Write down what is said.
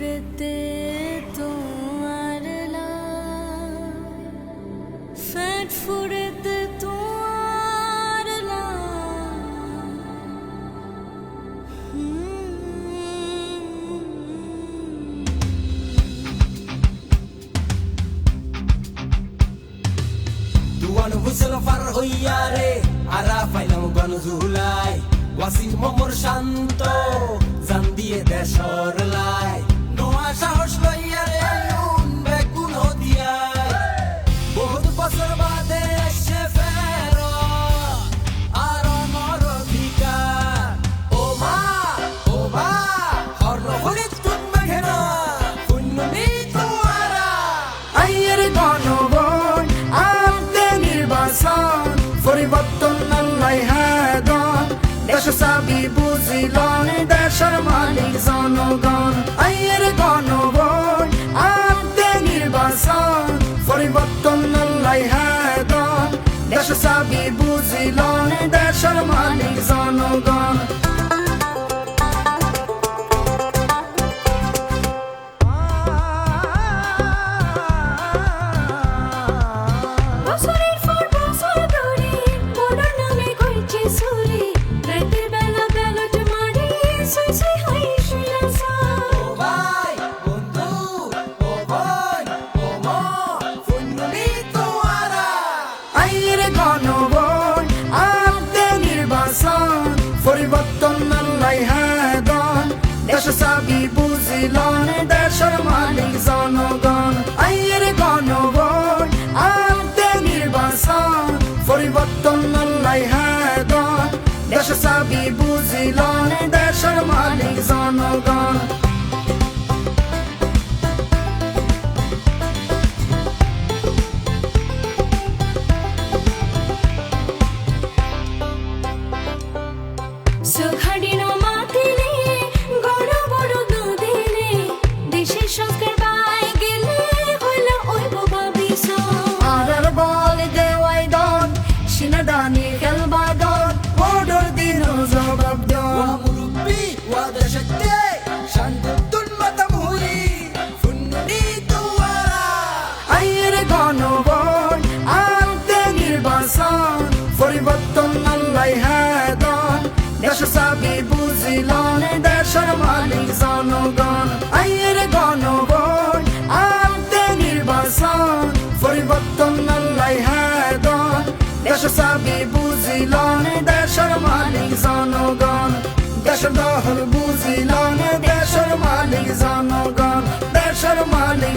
ফুরেতে তোমার ফ্যাট ফুরেতে তোমার দুয়ান হুসেল ফার হইয়া রে আরা ফাইলাম গন ঝুলাই ওয়াসিম মোর শান্ত জান দিয়ে দেশর লাই নোয়া সাহস লইয়া রে আইউন বেগুন হদিয়াই বহুত বছর বাদে এসে ফের আর আমার অধিকার ও মা হর হরিত তুমি ঘেন পুণ্যনি তোমারা আইয়ের গণবন আনতে নির্বাচন পরিবর্তন আল্লাহ হাদন দেশ সাবি বুঝিলন দেশের মালিক জনগণ আইয়ের গণবন আনতে নির্বাচন পরিবর্তন আল্লাহ হাদন দেশ সাবি বুঝিলন দেশের মালিক জনগণ পরিবর্তন আল্লাহ হাদন দেশ সাবি বুঝিলন দেশের মালিক জনগণ আইয়ের গণবন আনতে নির্বাচন পরিবর্তন আল্লাহ হাদন দেশ সাবি বুঝিলন দেশের মালিক জনগণ Sinadani Kelbadon, order dino Zobabdon. Murubi, Wadashate, Shandutun Matamuri, Funni Tuara. Aire Gonobon, Ante Nirbasan, Poriboton Allah Hadon, Dasha Sabi Buzilon, Dasha Malik Zonogon. Aire Gonobon, Ante Nirbasan, Poriboton Allah Hadon. দেশ সাবি বুঝিলন দেশের মালিক জনগণ দেশের দহল বুঝিলন দেশের মালিক জনগণ দেশের মালিক